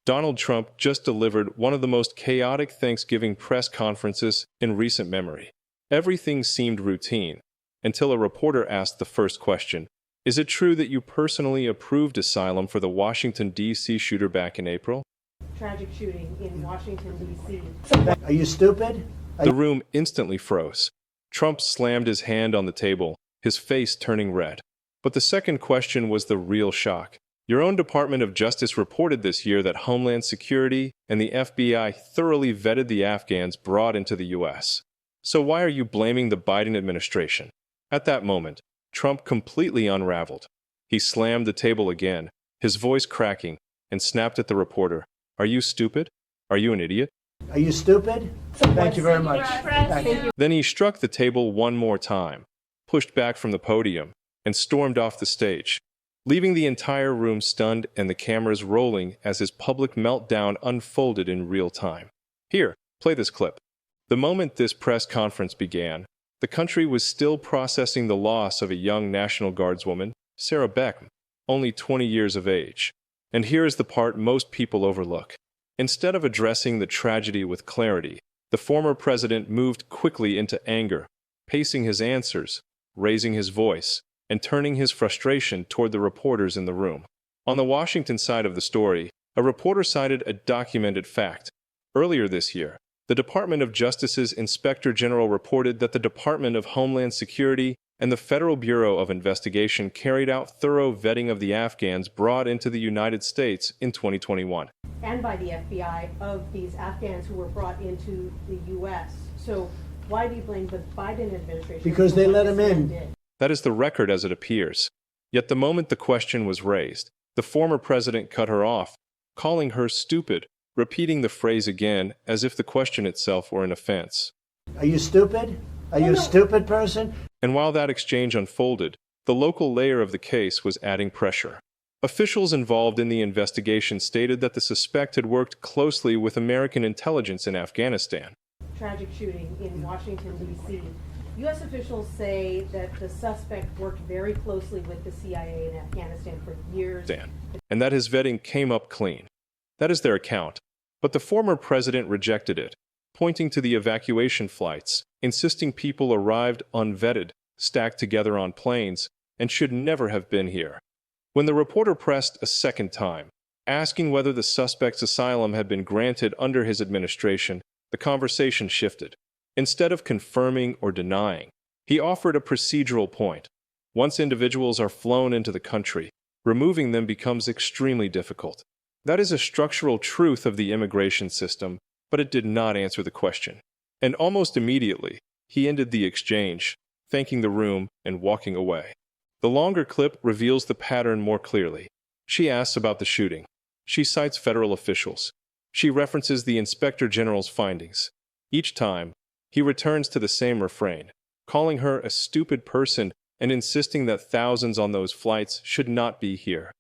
Donald Trump just delivered one of the most chaotic Thanksgiving press conferences in recent memory. Everything seemed routine, until a reporter asked the first question: "Is it true that you personally approved asylum for the Washington, D.C. shooter back in April?" Tragic shooting in Washington, D.C. Are you stupid? The room instantly froze. Trump slammed his hand on the table, his face turning red. But the second question was the real shock. Your own Department of Justice reported this year that Homeland Security and the FBI thoroughly vetted the Afghans brought into the U.S. So why are you blaming the Biden administration? At that moment, Trump completely unraveled. He slammed the table again, his voice cracking, and snapped at the reporter. "Are you stupid? Are you an idiot?" Are you stupid? Thank you very much. Thank you. Then he struck the table one more time, pushed back from the podium, and stormed off the stage, leaving the entire room stunned and the cameras rolling as his public meltdown unfolded in real time. Here, play this clip. The moment this press conference began, the country was still processing the loss of a young National Guardswoman, Sarah Beck, only 20 years of age. And here is the part most people overlook. Instead of addressing the tragedy with clarity, the former president moved quickly into anger, pacing his answers, raising his voice, and turning his frustration toward the reporters in the room. On the Washington side of the story, a reporter cited a documented fact. Earlier this year, the Department of Justice's Inspector General reported that the Department of Homeland Security and the Federal Bureau of Investigation carried out thorough vetting of the Afghans brought into the United States in 2021. And by the FBI of these Afghans who were brought into the U.S. So why do you blame the Biden administration? Because they let him in. That is the record as it appears. Yet the moment the question was raised, the former president cut her off, calling her stupid, repeating the phrase again as if the question itself were an offense. Are you stupid? Are you a stupid person? And while that exchange unfolded, the local layer of the case was adding pressure. Officials involved in the investigation stated that the suspect had worked closely with American intelligence in Afghanistan. Tragic shooting in Washington, D.C. U.S. officials say that the suspect worked very closely with the CIA in Afghanistan for years. And that his vetting came up clean. That is their account. But the former president rejected it, pointing to the evacuation flights, insisting people arrived unvetted, stacked together on planes, and should never have been here. When the reporter pressed a second time, asking whether the suspect's asylum had been granted under his administration, the conversation shifted. Instead of confirming or denying, he offered a procedural point. Once individuals are flown into the country, removing them becomes extremely difficult. That is a structural truth of the immigration system, but it did not answer the question. And almost immediately, he ended the exchange, thanking the room and walking away. The longer clip reveals the pattern more clearly. She asks about the shooting. She cites federal officials. She references the Inspector General's findings. Each time, he returns to the same refrain, calling her a stupid person and insisting that thousands on those flights should not be here.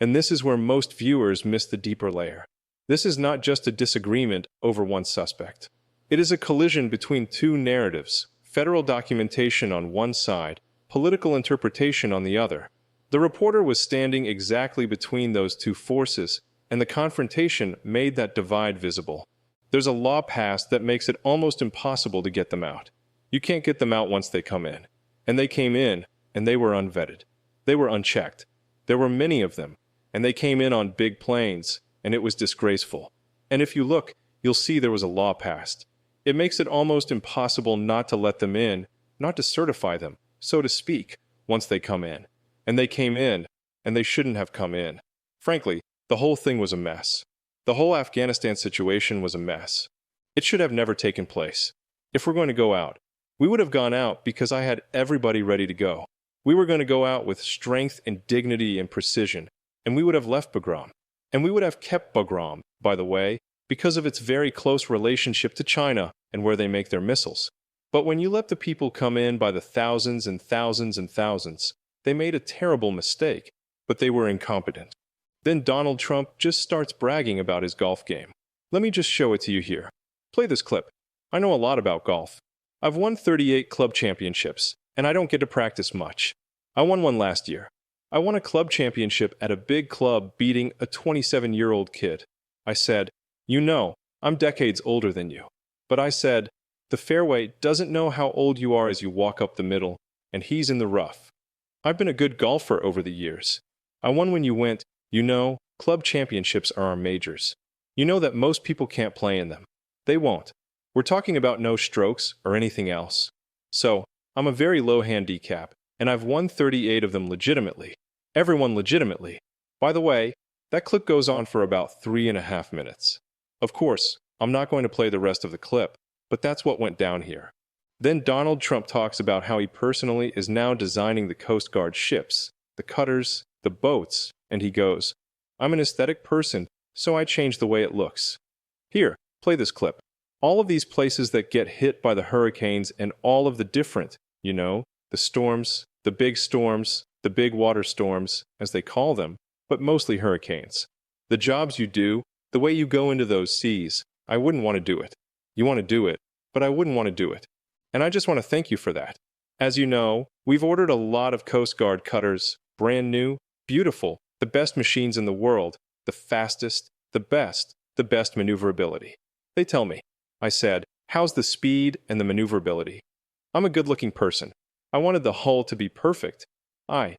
And this is where most viewers miss the deeper layer. This is not just a disagreement over one suspect. It is a collision between two narratives, federal documentation on one side, political interpretation on the other. The reporter was standing exactly between those two forces, and the confrontation made that divide visible. There's a law passed that makes it almost impossible to get them out. You can't get them out once they come in. And they came in, and they were unvetted. They were unchecked. There were many of them, and they came in on big planes, and it was disgraceful. And if you look, you'll see there was a law passed. It makes it almost impossible not to let them in, not to certify them, so to speak, once they come in. And they came in, and they shouldn't have come in. Frankly, the whole thing was a mess. The whole Afghanistan situation was a mess. It should have never taken place. If we're going to go out, we would have gone out because I had everybody ready to go. We were going to go out with strength and dignity and precision, and we would have left Bagram. And we would have kept Bagram, by the way, because of its very close relationship to China and where they make their missiles. But when you let the people come in by the thousands and thousands and thousands, they made a terrible mistake, but they were incompetent. Then Donald Trump just starts bragging about his golf game. Let me just show it to you here. Play this clip. I know a lot about golf. I've won 38 club championships, and I don't get to practice much. I won one last year. I won a club championship at a big club beating a 27-year-old kid. I said, "You know, I'm decades older than you." But I said, "The fairway doesn't know how old you are as you walk up the middle, and he's in the rough. I've been a good golfer over the years. I won when you went, you know, club championships are our majors. You know that most people can't play in them. They won't. We're talking about no strokes or anything else. So, I'm a very low handicap, and I've won 38 of them legitimately. Everyone legitimately. By the way, that clip goes on for about 3.5 minutes. Of course, I'm not going to play the rest of the clip, but that's what went down here. Then Donald Trump talks about how he personally is now designing the Coast Guard ships, the cutters, the boats, and he goes, "I'm an aesthetic person, so I change the way it looks." Here, play this clip. All of these places that get hit by the hurricanes and all of the different, you know, the storms, the big water storms, as they call them, but mostly hurricanes. The jobs you do, the way you go into those seas, I wouldn't want to do it. You want to do it, but I wouldn't want to do it. And I just want to thank you for that. As you know, we've ordered a lot of Coast Guard cutters, brand new, beautiful, the best machines in the world, the fastest, the best maneuverability. They tell me. I said, "How's the speed and the maneuverability?" I'm a good-looking person. I wanted the hull to be perfect. I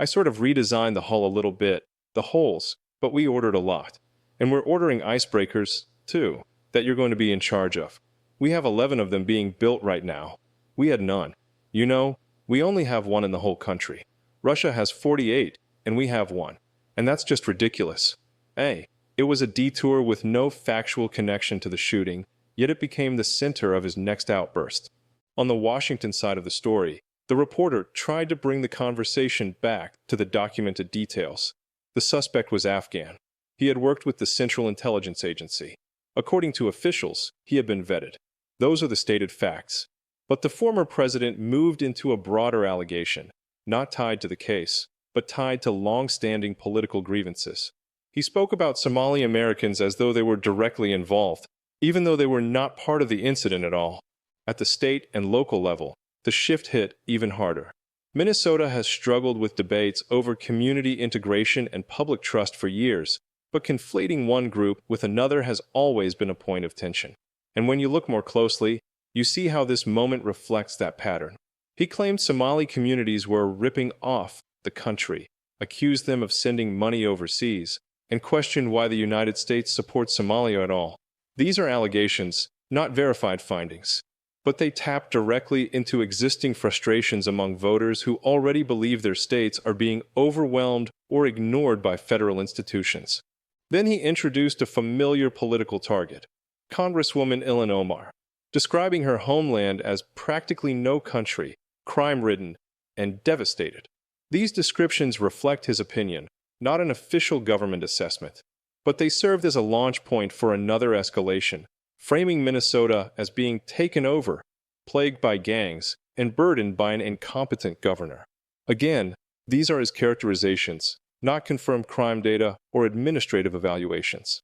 sort of redesigned the hull a little bit, the holes, but we ordered a lot. And we're ordering icebreakers, too, that you're going to be in charge of. We have 11 of them being built right now. We had none. You know, we only have one in the whole country. Russia has 48, and we have one. And that's just ridiculous. Hey, it was a detour with no factual connection to the shooting, yet it became the center of his next outburst. On the Washington side of the story, the reporter tried to bring the conversation back to the documented details. The suspect was Afghan. He had worked with the Central Intelligence Agency. According to officials, he had been vetted. Those are the stated facts. But the former president moved into a broader allegation, not tied to the case, but tied to long-standing political grievances. He spoke about Somali Americans as though they were directly involved, even though they were not part of the incident at all. At the state and local level, the shift hit even harder. Minnesota has struggled with debates over community integration and public trust for years, but conflating one group with another has always been a point of tension. And when you look more closely, you see how this moment reflects that pattern. He claimed Somali communities were ripping off the country, accused them of sending money overseas, and questioned why the United States supports Somalia at all. These are allegations, not verified findings. But they tap directly into existing frustrations among voters who already believe their states are being overwhelmed or ignored by federal institutions. Then he introduced a familiar political target, Congresswoman Ilhan Omar, describing her homeland as practically no country, crime-ridden, and devastated. These descriptions reflect his opinion, not an official government assessment, but they served as a launch point for another escalation, framing Minnesota as being taken over, plagued by gangs, and burdened by an incompetent governor. Again, these are his characterizations, not confirmed crime data or administrative evaluations.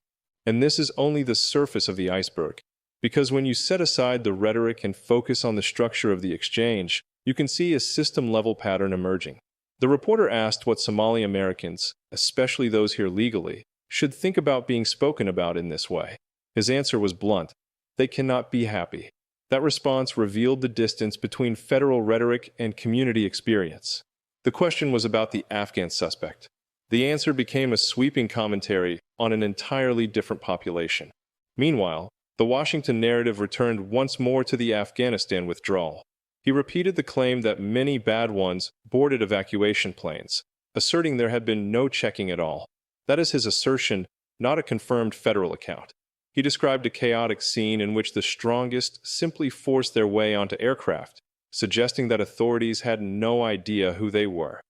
And this is only the surface of the iceberg, because when you set aside the rhetoric and focus on the structure of the exchange, you can see a system-level pattern emerging. The reporter asked what Somali Americans, especially those here legally, should think about being spoken about in this way. His answer was blunt. They cannot be happy. That response revealed the distance between federal rhetoric and community experience. The question was about the Afghan suspect. The answer became a sweeping commentary on an entirely different population. Meanwhile, the Washington narrative returned once more to the Afghanistan withdrawal. He repeated the claim that many bad ones boarded evacuation planes, asserting there had been no checking at all. That is his assertion, not a confirmed federal account. He described a chaotic scene in which the strongest simply forced their way onto aircraft, suggesting that authorities had no idea who they were.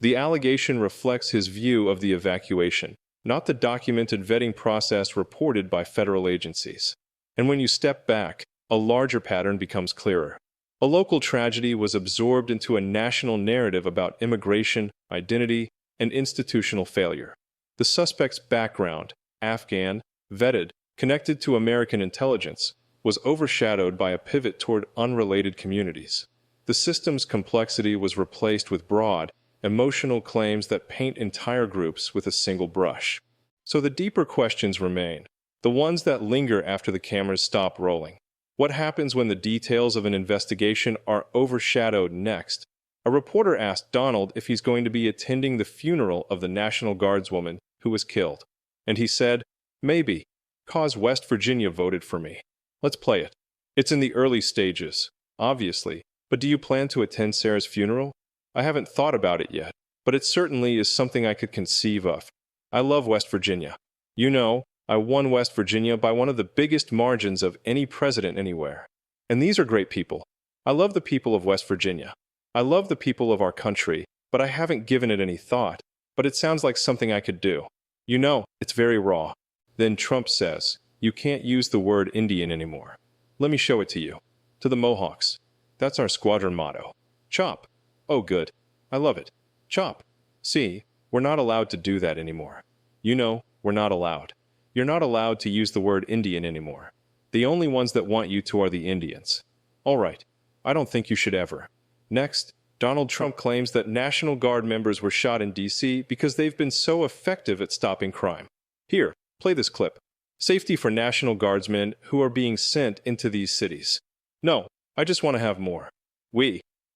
The allegation reflects his view of the evacuation, not the documented vetting process reported by federal agencies. And when you step back, a larger pattern becomes clearer. A local tragedy was absorbed into a national narrative about immigration, identity, and institutional failure. The suspect's background, Afghan, vetted, connected to American intelligence, was overshadowed by a pivot toward unrelated communities. The system's complexity was replaced with broad, emotional claims that paint entire groups with a single brush. So the deeper questions remain, the ones that linger after the cameras stop rolling. What happens when the details of an investigation are overshadowed next? A reporter asked Donald if he's going to be attending the funeral of the National Guardswoman who was killed. And he said, maybe, 'cause West Virginia voted for me. Let's play it. It's in the early stages, obviously, but do you plan to attend Sarah's funeral? I haven't thought about it yet, but it certainly is something I could conceive of. I love West Virginia. You know, I won West Virginia by one of the biggest margins of any president anywhere. And these are great people. I love the people of West Virginia. I love the people of our country, but I haven't given it any thought. But it sounds like something I could do. You know, it's very raw. Then Trump says, you can't use the word Indian anymore. Let me show it to you. To the Mohawks. That's our squadron motto. Chop. Oh, good. I love it. Chop. See, we're not allowed to do that anymore. You know, we're not allowed. You're not allowed to use the word Indian anymore. The only ones that want you to are the Indians. All right. I don't think you should ever. Next, Donald Trump claims that National Guard members were shot in D.C. because they've been so effective at stopping crime. Here, play this clip. Safety for National Guardsmen who are being sent into these cities. No, I just want to have more.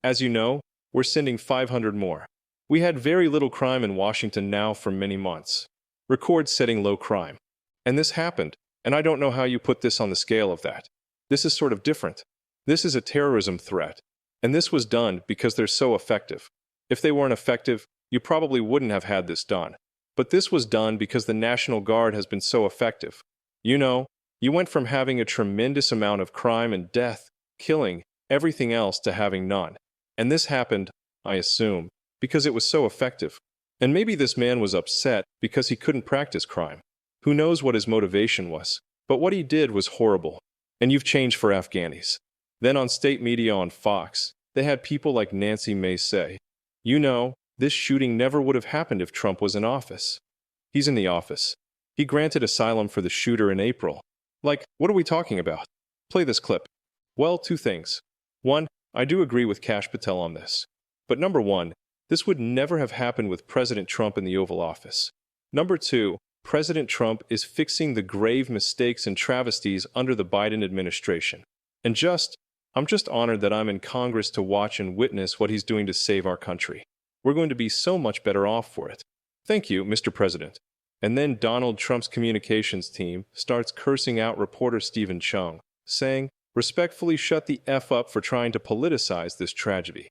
As you know, we're sending 500 more. We had very little crime in Washington now for many months. Record-setting low crime. And this happened, and I don't know how you put this on the scale of that. This is sort of different. This is a terrorism threat. And this was done because they're so effective. If they weren't effective, you probably wouldn't have had this done. But this was done because the National Guard has been so effective. You know, you went from having a tremendous amount of crime and death, killing, everything else to having none. And this happened, I assume, because it was so effective. And maybe this man was upset because he couldn't practice crime. Who knows what his motivation was? But what he did was horrible. And you've changed for Afghanis. Then on state media on Fox, they had people like Nancy Mace say, you know, this shooting never would have happened if Trump was in office. He's in the office. He granted asylum for the shooter in April. Like, what are we talking about? Play this clip. Well, two things. One, I do agree with Kash Patel on this. But number one, this would never have happened with President Trump in the Oval Office. Number two, President Trump is fixing the grave mistakes and travesties under the Biden administration. And I'm just honored that I'm in Congress to watch and witness what he's doing to save our country. We're going to be so much better off for it. Thank you, Mr. President. And then Donald Trump's communications team starts cursing out reporter Stephen Chung, saying, respectfully shut the F up for trying to politicize this tragedy.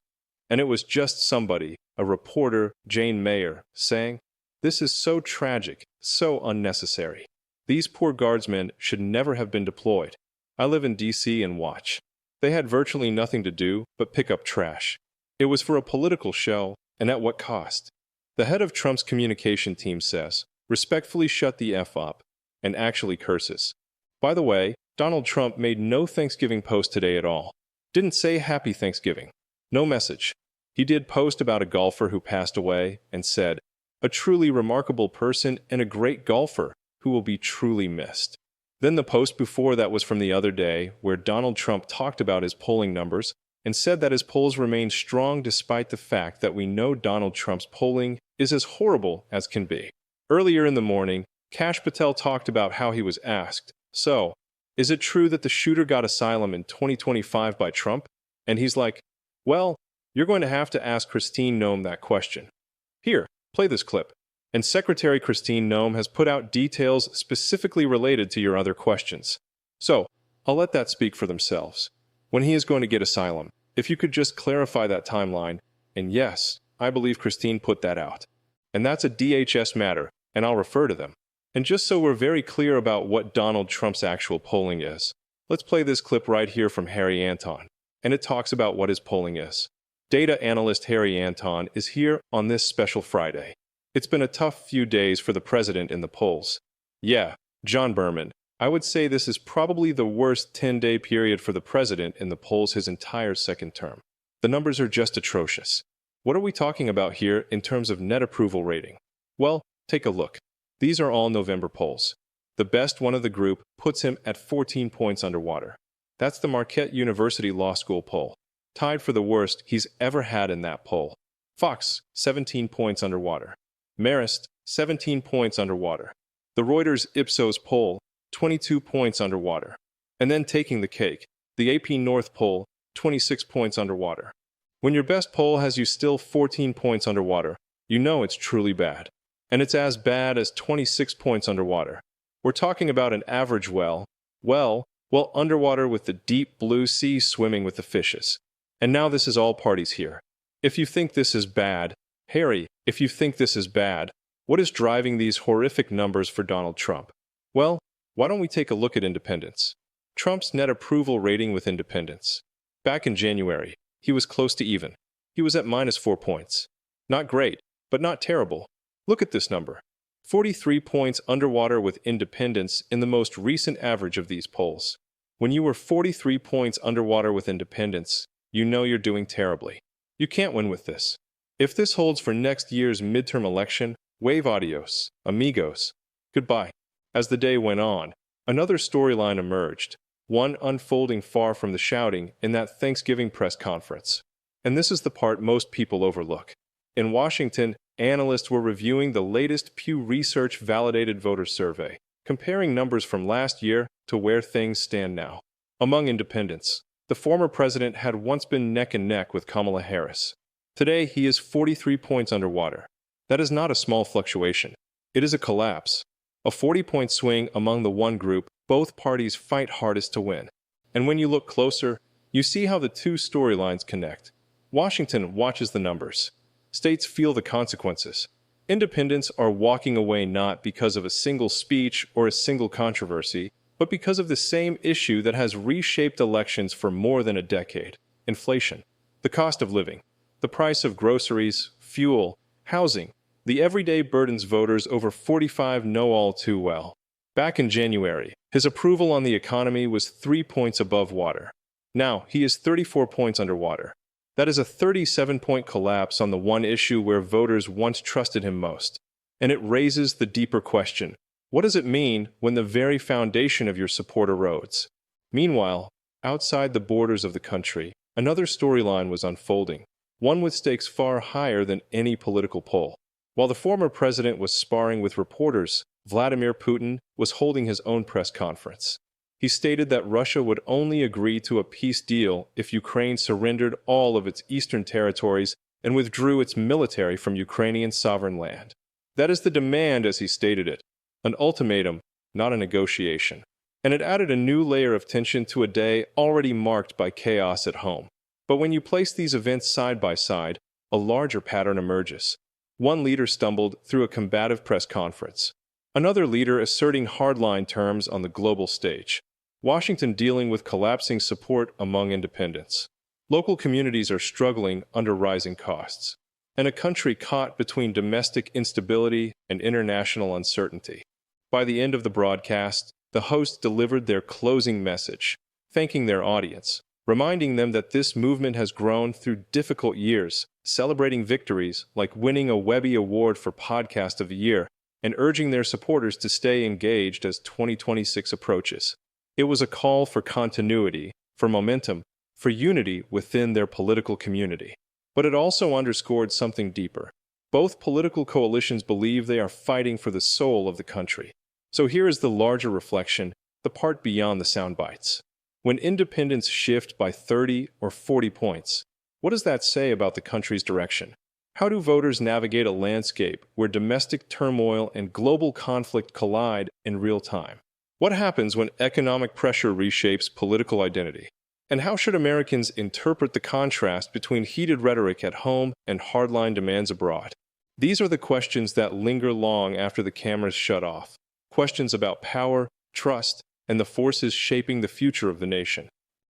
And it was just somebody, a reporter, Jane Mayer, saying, this is so tragic, so unnecessary. These poor guardsmen should never have been deployed. I live in D.C. and watch. They had virtually nothing to do but pick up trash. It was for a political show, and at what cost? The head of Trump's communication team says, respectfully shut the F up, and actually curses. By the way, Donald Trump made no Thanksgiving post today at all. Didn't say Happy Thanksgiving. No message. He did post about a golfer who passed away and said, a truly remarkable person and a great golfer who will be truly missed. Then the post before that was from the other day, where Donald Trump talked about his polling numbers and said that his polls remain strong despite the fact that we know Donald Trump's polling is as horrible as can be. Earlier in the morning, Kash Patel talked about how he was asked, so, is it true that the shooter got asylum in 2025 by Trump? And he's like, well, you're going to have to ask Christine Noem that question. Here, play this clip. And Secretary Christine Noem has put out details specifically related to your other questions. So, I'll let that speak for themselves. When he is going to get asylum, if you could just clarify that timeline, and yes, I believe Christine put that out. And that's a DHS matter, and I'll refer to them. And just so we're very clear about what Donald Trump's actual polling is, let's play this clip right here from Harry Anton, and it talks about what his polling is. Data analyst Harry Anton is here on this special Friday. It's been a tough few days for the president in the polls. Yeah, John Berman, I would say this is probably the worst 10-day period for the president in the polls his entire second term. The numbers are just atrocious. What are we talking about here in terms of net approval rating? Well, take a look. These are all November polls. The best one of the group puts him at 14 points underwater. That's the Marquette University Law School poll. Tied for the worst he's ever had in that poll. Fox, 17 points underwater. Marist, 17 points underwater. The Reuters Ipsos poll, 22 points underwater. And then taking the cake, the AP North poll, 26 points underwater. When your best poll has you still 14 points underwater, you know it's truly bad. And it's as bad as 26 points underwater. We're talking about an average well underwater with the deep blue sea swimming with the fishes. And now this is all parties here. If you think this is bad, Harry, if you think this is bad, what is driving these horrific numbers for Donald Trump? Well, why don't we take a look at independents? Trump's net approval rating with independents. Back in January, he was close to even. He was at -4 points. Not great, but not terrible. Look at this number. 43 points underwater with independents in the most recent average of these polls. When you were 43 points underwater with independents, you know you're doing terribly. You can't win with this. If this holds for next year's midterm election, wave adios, amigos. Goodbye. As the day went on, another storyline emerged, one unfolding far from the shouting in that Thanksgiving press conference. And this is the part most people overlook. In Washington, analysts were reviewing the latest Pew Research validated voter survey, comparing numbers from last year to where things stand now. Among independents, the former president had once been neck and neck with Kamala Harris. Today, he is 43 points underwater. That is not a small fluctuation. It is a collapse. A 40-point swing among the one group both parties fight hardest to win. And when you look closer, you see how the two storylines connect. Washington watches the numbers. States feel the consequences. Independents are walking away not because of a single speech or a single controversy, but because of the same issue that has reshaped elections for more than a decade: inflation, the cost of living, the price of groceries, fuel, housing. The everyday burdens voters over 45 know all too well. Back in January, his approval on the economy was 3 points above water. Now, he is 34 points underwater. That is a 37-point collapse on the one issue where voters once trusted him most. And it raises the deeper question: what does it mean when the very foundation of your support erodes? Meanwhile, outside the borders of the country, another storyline was unfolding, one with stakes far higher than any political poll. While the former president was sparring with reporters, Vladimir Putin was holding his own press conference. He stated that Russia would only agree to a peace deal if Ukraine surrendered all of its eastern territories and withdrew its military from Ukrainian sovereign land. That is the demand as he stated it, an ultimatum, not a negotiation. And it added a new layer of tension to a day already marked by chaos at home. But when you place these events side by side, a larger pattern emerges. One leader stumbled through a combative press conference. Another leader asserting hardline terms on the global stage. Washington dealing with collapsing support among independents. Local communities are struggling under rising costs. And a country caught between domestic instability and international uncertainty. By the end of the broadcast, the host delivered their closing message, thanking their audience, reminding them that this movement has grown through difficult years, celebrating victories like winning a Webby Award for Podcast of the Year, and urging their supporters to stay engaged as 2026 approaches. It was a call for continuity, for momentum, for unity within their political community. But it also underscored something deeper. Both political coalitions believe they are fighting for the soul of the country. So here is the larger reflection, the part beyond the sound bites. When independents shift by 30 or 40 points, what does that say about the country's direction? How do voters navigate a landscape where domestic turmoil and global conflict collide in real time? What happens when economic pressure reshapes political identity? And how should Americans interpret the contrast between heated rhetoric at home and hardline demands abroad? These are the questions that linger long after the cameras shut off. Questions about power, trust, and the forces shaping the future of the nation.